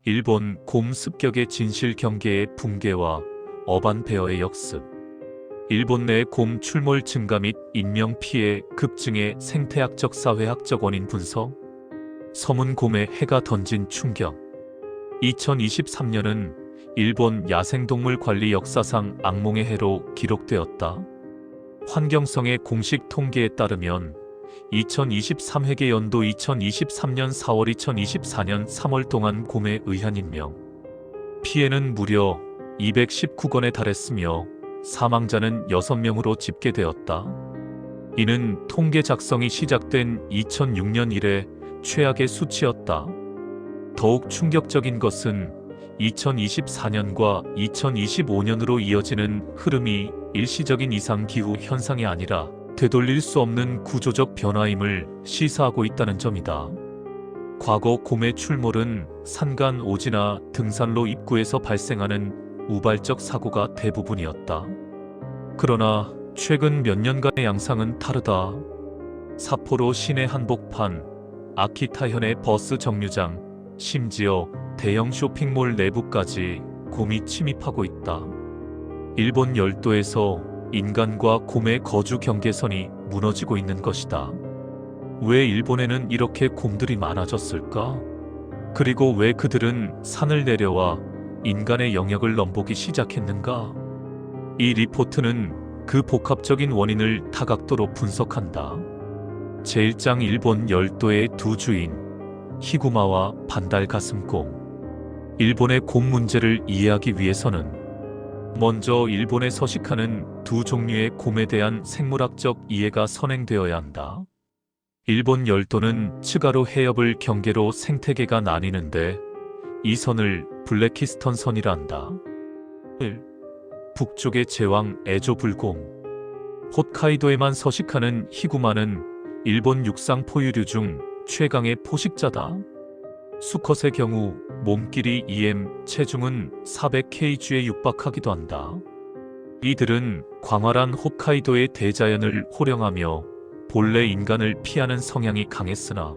일본 곰 습격의 진실 경계의 붕괴와 어반 베어의 역습. 일본 내 곰 출몰 증가 및 인명 피해 급증의 생태학적 사회학적 원인 분석. 서문 곰의 해가 던진 충격. 2023년은 일본 야생동물 관리 역사상 악몽의 해로 기록되었다. 환경성의 공식 통계에 따르면 2023회계 연도 2023년 4월 2024년 3월 동안 곰에 의한 인명 피해는 무려 219건에 달했으며 사망자는 6명으로 집계되었다. 이는 통계 작성이 시작된 2006년 이래 최악의 수치였다. 더욱 충격적인 것은 2024년과 2025년으로 이어지는 흐름이 일시적인 이상기후 현상이 아니라 되돌릴 수 없는 구조적 변화임을 시사하고 있다는 점이다. 과거 곰의 출몰은 산간 오지나 등산로 입구에서 발생하는 우발적 사고가 대부분이었다. 그러나 최근 몇 년간의 양상은 다르다. 삿포로 시내 한복판, 아키타현의 버스 정류장, 심지어 대형 쇼핑몰 내부까지 곰이 침입하고 있다. 일본 열도에서 인간과 곰의 거주 경계선이 무너지고 있는 것이다. 왜 일본에는 이렇게 곰들이 많아졌을까? 그리고 왜 그들은 산을 내려와 인간의 영역을 넘보기 시작했는가? 이 리포트는 그 복합적인 원인을 다각도로 분석한다. 제1장 일본 열도의 두 주인, 히구마와 반달 가슴곰. 일본의 곰 문제를 이해하기 위해서는 먼저 일본에 서식하는 두 종류의 곰에 대한 생물학적 이해가 선행되어야 한다. 일본 열도는 츠가루 해협을 경계로 생태계가 나뉘는데 이 선을 블랙히스턴 선이라 한다. 1. 북쪽의 제왕 에조불곰. 홋카이도에만 서식하는 히구마는 일본 육상 포유류 중 최강의 포식자다. 수컷의 경우 몸길이 2m, 체중은 400kg에 육박하기도 한다. 이들은 광활한 홋카이도의 대자연을 호령하며 본래 인간을 피하는 성향이 강했으나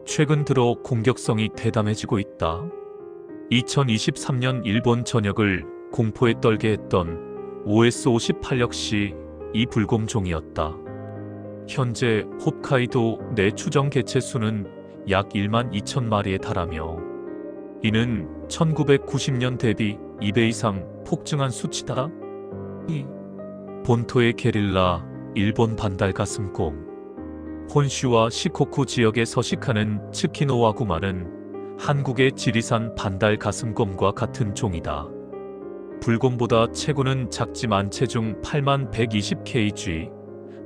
최근 들어 공격성이 대담해지고 있다. 2023년 일본 전역을 공포에 떨게 했던 OS58 역시 이 불곰종이었다. 현재 홋카이도 내 추정 개체 수는 약 1만 2천 마리에 달하며 이는 1990년 대비 2배 이상 폭증한 수치다. 2. 본토의 게릴라 일본 반달 가슴곰. 혼슈와 시코쿠 지역에 서식하는 츠키노와구마는 한국의 지리산 반달 가슴곰과 같은 종이다. 불곰보다 체구는 작지만 체중 8만 120kg,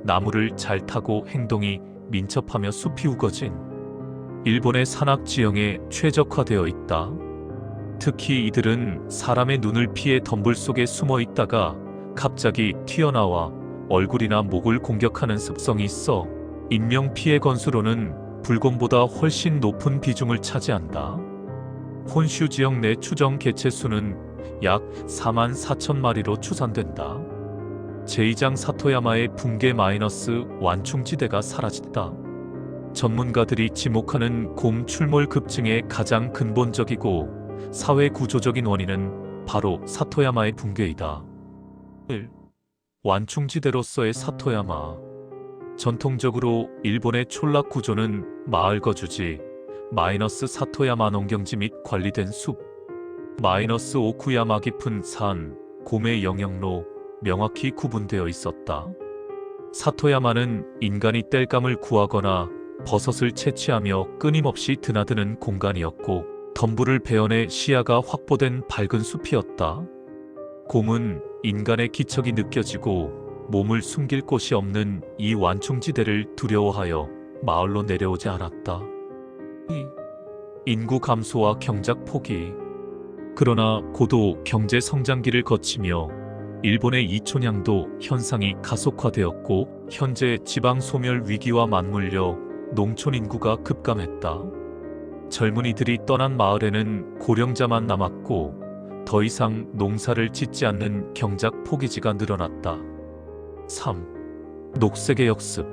나무를 잘 타고 행동이 민첩하며 숲이 우거진 일본의 산악 지형에 최적화되어 있다. 특히 이들은 사람의 눈을 피해 덤불 속에 숨어 있다가 갑자기 튀어나와 얼굴이나 목을 공격하는 습성이 있어 인명 피해 건수로는 불곰보다 훨씬 높은 비중을 차지한다. 혼슈 지역 내 추정 개체 수는 약 4만 4천 마리로 추산된다. 제2장 사토야마의 붕괴 마이너스 완충지대가 사라졌다. 전문가들이 지목하는 곰 출몰 급증의 가장 근본적이고 사회 구조적인 원인은 바로 사토야마의 붕괴이다. 1. 완충지대로서의 사토야마. 전통적으로 일본의 촌락 구조는 마을 거주지, 마이너스 사토야마 농경지 및 관리된 숲, 마이너스 오쿠야마 깊은 산, 곰의 영역로 명확히 구분되어 있었다. 사토야마는 인간이 땔감을 구하거나 버섯을 채취하며 끊임없이 드나드는 공간이었고 덤불을 베어내 시야가 확보된 밝은 숲이었다. 곰은 인간의 기척이 느껴지고 몸을 숨길 곳이 없는 이 완충지대를 두려워하여 마을로 내려오지 않았다. 2. 인구 감소와 경작 포기. 그러나 고도 경제 성장기를 거치며 일본의 이촌양도 현상이 가속화되었고 현재 지방 소멸 위기와 맞물려 농촌 인구가 급감했다. 젊은이들이 떠난 마을에는 고령자만 남았고 더 이상 농사를 짓지 않는 경작 포기지가 늘어났다. 3. 녹색의 역습.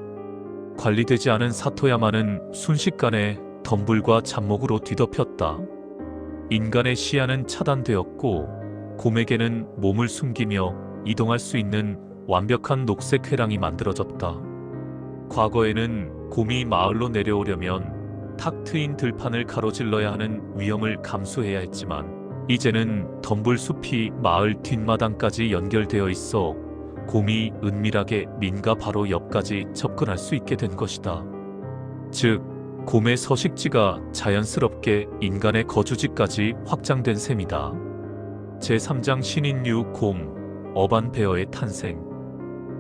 관리되지 않은 사토야마는 순식간에 덤불과 잡목으로 뒤덮였다. 인간의 시야는 차단되었고 곰에게는 몸을 숨기며 이동할 수 있는 완벽한 녹색 회랑이 만들어졌다. 과거에는 곰이 마을로 내려오려면 탁 트인 들판을 가로질러야 하는 위험을 감수해야 했지만 이제는 덤불숲이 마을 뒷마당까지 연결되어 있어 곰이 은밀하게 민가 바로 옆까지 접근할 수 있게 된 것이다. 즉, 곰의 서식지가 자연스럽게 인간의 거주지까지 확장된 셈이다. 제3장 신인류 곰, 어반베어의 탄생.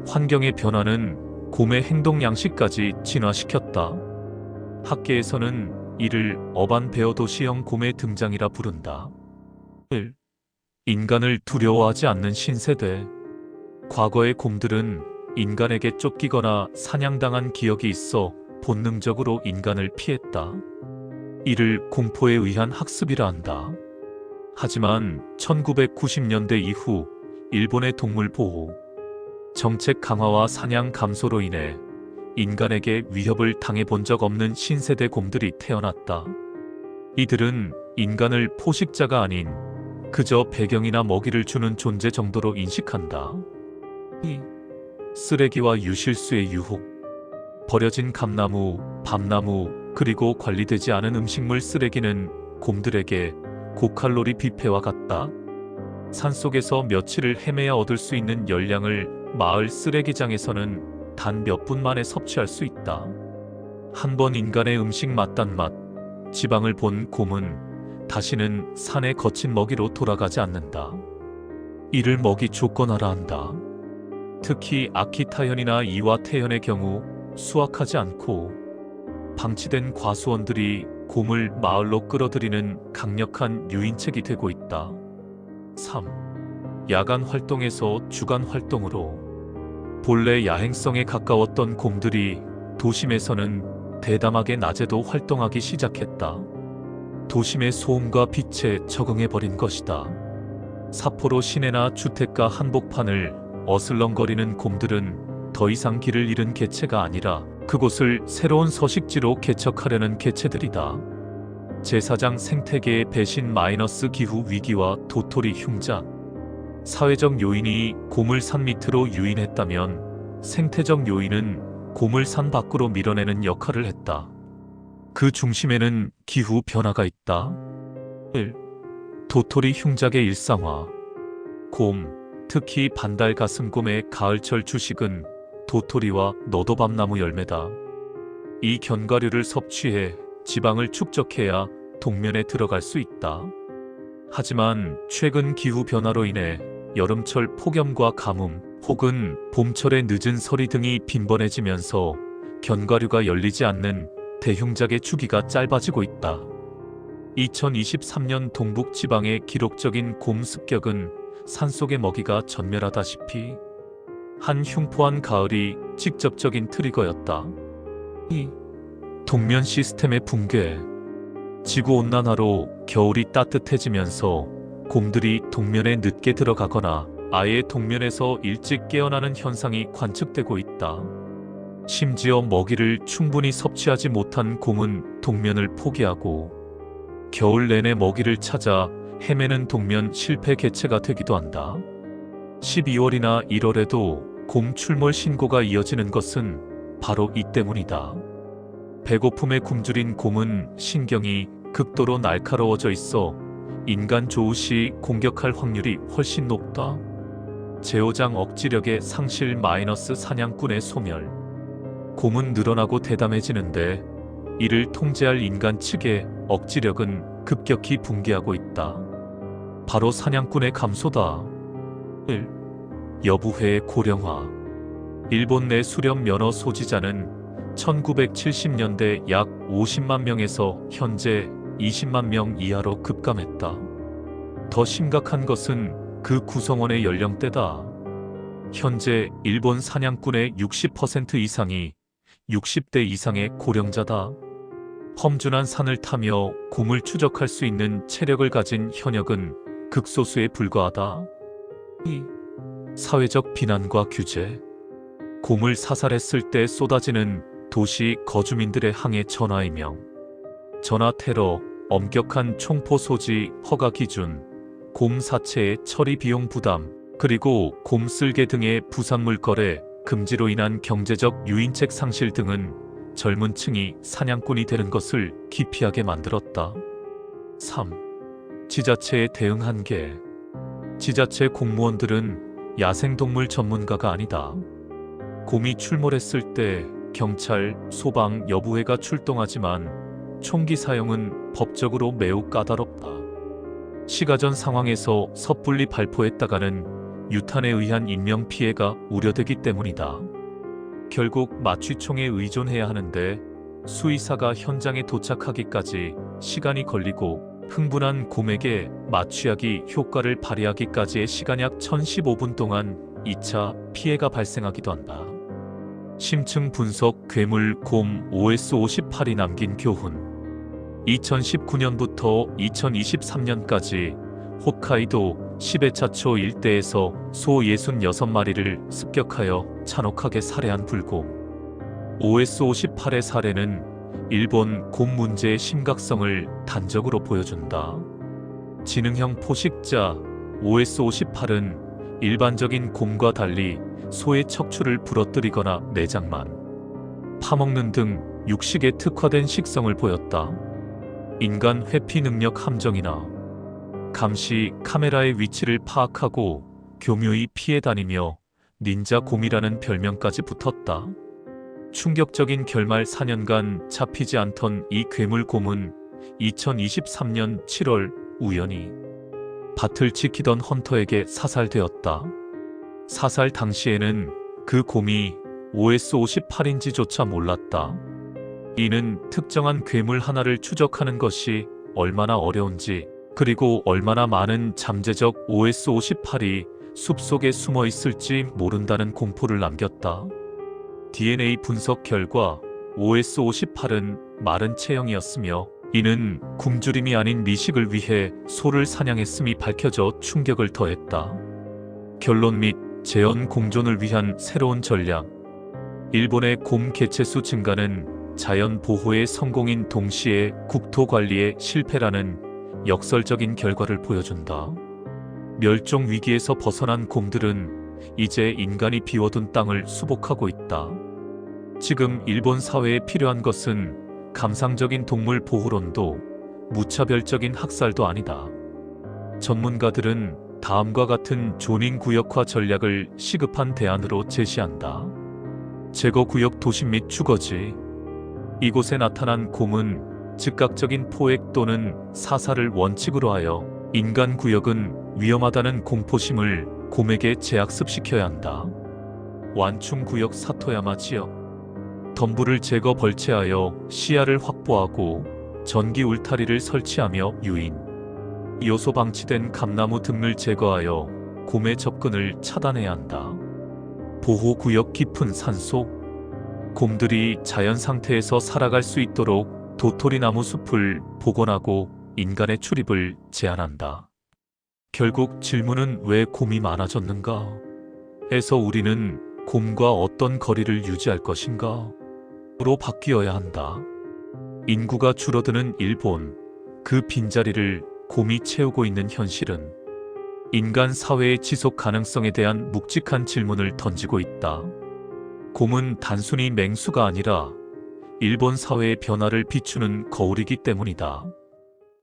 환경의 변화는 곰의 행동 양식까지 진화시켰다. 학계에서는 이를 어반베어 도시형 곰의 등장이라 부른다. 1. 인간을 두려워하지 않는 신세대. 과거의 곰들은 인간에게 쫓기거나 사냥당한 기억이 있어 본능적으로 인간을 피했다. 이를 공포에 의한 학습이라 한다. 하지만 1990년대 이후 일본의 동물 보호 정책 강화와 사냥 감소로 인해 인간에게 위협을 당해본 적 없는 신세대 곰들이 태어났다. 이들은 인간을 포식자가 아닌 그저 배경이나 먹이를 주는 존재 정도로 인식한다. 2. 쓰레기와 유실수의 유혹. 버려진 감나무, 밤나무, 그리고 관리되지 않은 음식물 쓰레기는 곰들에게 고칼로리 뷔페와 같다. 산속에서 며칠을 헤매야 얻을 수 있는 열량을 마을 쓰레기장에서는 단 몇 분 만에 섭취할 수 있다. 한 번 인간의 음식 맛단 맛, 지방을 본 곰은 다시는 산의 거친 먹이로 돌아가지 않는다. 이를 먹이 조건하라 한다. 특히 아키타현이나 이와테현의 경우 수확하지 않고 방치된 과수원들이 곰을 마을로 끌어들이는 강력한 유인책이 되고 있다. 3. 야간 활동에서 주간 활동으로. 본래 야행성에 가까웠던 곰들이 도심에서는 대담하게 낮에도 활동하기 시작했다. 도심의 소음과 빛에 적응해버린 것이다. 사포로 시내나 주택가 한복판을 어슬렁거리는 곰들은 더 이상 길을 잃은 개체가 아니라 그곳을 새로운 서식지로 개척하려는 개체들이다. 제4장 생태계의 배신 마이너스 기후 위기와 도토리 흉작. 사회적 요인이 곰을 산 밑으로 유인했다면 생태적 요인은 곰을 산 밖으로 밀어내는 역할을 했다. 그 중심에는 기후 변화가 있다. 1. 도토리 흉작의 일상화. 곰, 특히 반달 가슴곰의 가을철 주식은 도토리와 너도밤나무 열매다. 이 견과류를 섭취해 지방을 축적해야 동면에 들어갈 수 있다. 하지만 최근 기후 변화로 인해 여름철 폭염과 가뭄 혹은 봄철의 늦은 서리 등이 빈번해지면서 견과류가 열리지 않는 대흉작의 주기가 짧아지고 있다. 2023년 동북 지방의 기록적인 곰 습격은 산속의 먹이가 전멸하다시피 한 흉포한 가을이 직접적인 트리거였다. 2. 동면 시스템의 붕괴. 지구온난화로 겨울이 따뜻해지면서 곰들이 동면에 늦게 들어가거나 아예 동면에서 일찍 깨어나는 현상이 관측되고 있다. 심지어 먹이를 충분히 섭취하지 못한 곰은 동면을 포기하고 겨울 내내 먹이를 찾아 헤매는 동면 실패 개체가 되기도 한다. 12월이나 1월에도 곰 출몰 신고가 이어지는 것은 바로 이 때문이다. 배고픔에 굶주린 곰은 신경이 극도로 날카로워져 있어 인간 조우 시 공격할 확률이 훨씬 높다. 제5장 억지력의 상실 마이너스 사냥꾼의 소멸. 곰은 늘어나고 대담해지는데 이를 통제할 인간 측의 억지력은 급격히 붕괴하고 있다. 바로 사냥꾼의 감소다. 1. 여부회의 고령화. 일본 내 수렵 면허 소지자는 1970년대 약 50만 명에서 현재 20만 명 이하로 급감했다. 더 심각한 것은 그 구성원의 연령대다. 현재 일본 사냥꾼의 60% 이상이 60대 이상의 고령자다. 험준한 산을 타며 곰을 추적할 수 있는 체력을 가진 현역은 극소수에 불과하다. 2. 사회적 비난과 규제. 곰을 사살했을 때 쏟아지는 도시 거주민들의 항해 전화이명. 전화 테러, 엄격한 총포 소지 허가 기준, 곰 사체의 처리 비용 부담, 그리고 곰 쓸개 등의 부산물 거래 금지로 인한 경제적 유인책 상실 등은 젊은 층이 사냥꾼이 되는 것을 기피하게 만들었다. 3. 지자체의 대응 한계. 지자체 공무원들은 야생동물 전문가가 아니다. 곰이 출몰했을 때 경찰, 소방, 여부회가 출동하지만 총기 사용은 법적으로 매우 까다롭다. 시가전 상황에서 섣불리 발포했다가는 유탄에 의한 인명피해가 우려되기 때문이다. 결국 마취총에 의존해야 하는데 수의사가 현장에 도착하기까지 시간이 걸리고 흥분한 곰에게 마취약이 효과를 발휘하기까지의 시간 약 1015분 동안 2차 피해가 발생하기도 한다. 심층 분석 괴물 곰 OS58이 남긴 교훈. 2019년부터 2023년까지 홋카이도 시베차초 일대에서 소 66마리를 습격하여 잔혹하게 살해한 불곰 OS58의 사례는 일본 곰 문제의 심각성을 단적으로 보여준다. 지능형 포식자 OS58은 일반적인 곰과 달리 소의 척추를 부러뜨리거나 내장만 파먹는 등 육식에 특화된 식성을 보였다. 인간 회피 능력 함정이나 감시 카메라의 위치를 파악하고 교묘히 피해 다니며 닌자 곰이라는 별명까지 붙었다. 충격적인 결말 4년간 잡히지 않던 이 괴물곰은 2023년 7월 우연히 밭을 지키던 헌터에게 사살되었다. 사살 당시에는 그 곰이 OS58인지조차 몰랐다. 이는 특정한 괴물 하나를 추적하는 것이 얼마나 어려운지, 그리고 얼마나 많은 잠재적 OS58이 숲속에 숨어 있을지 모른다는 공포를 남겼다. DNA 분석 결과 OS58은 마른 체형이었으며 이는 굶주림이 아닌 미식을 위해 소를 사냥했음이 밝혀져 충격을 더했다. 결론 및 재현 공존을 위한 새로운 전략. 일본의 곰 개체수 증가는 자연 보호의 성공인 동시에 국토 관리의 실패라는 역설적인 결과를 보여준다. 멸종 위기에서 벗어난 곰들은 이제 인간이 비워둔 땅을 수복하고 있다. 지금 일본 사회에 필요한 것은 감상적인 동물 보호론도 무차별적인 학살도 아니다. 전문가들은 다음과 같은 조닝 구역화 전략을 시급한 대안으로 제시한다. 제거 구역 도심 및 주거지. 이곳에 나타난 곰은 즉각적인 포획 또는 사살을 원칙으로 하여 인간 구역은 위험하다는 공포심을 곰에게 재학습시켜야 한다. 완충 구역 사토야마 지역. 덤불을 제거 벌채하여 시야를 확보하고 전기 울타리를 설치하며 유인. 요소 방치된 감나무 등을 제거하여 곰의 접근을 차단해야 한다. 보호구역 깊은 산속. 곰들이 자연 상태에서 살아갈 수 있도록 도토리나무 숲을 복원하고 인간의 출입을 제한한다. 결국 질문은 왜 곰이 많아졌는가? 에서 우리는 곰과 어떤 거리를 유지할 것인가? 로 바뀌어야 한다. 인구가 줄어드는 일본, 그 빈자리를 곰이 채우고 있는 현실은 인간 사회의 지속 가능성에 대한 묵직한 질문을 던지고 있다. 곰은 단순히 맹수가 아니라 일본 사회의 변화를 비추는 거울이기 때문이다.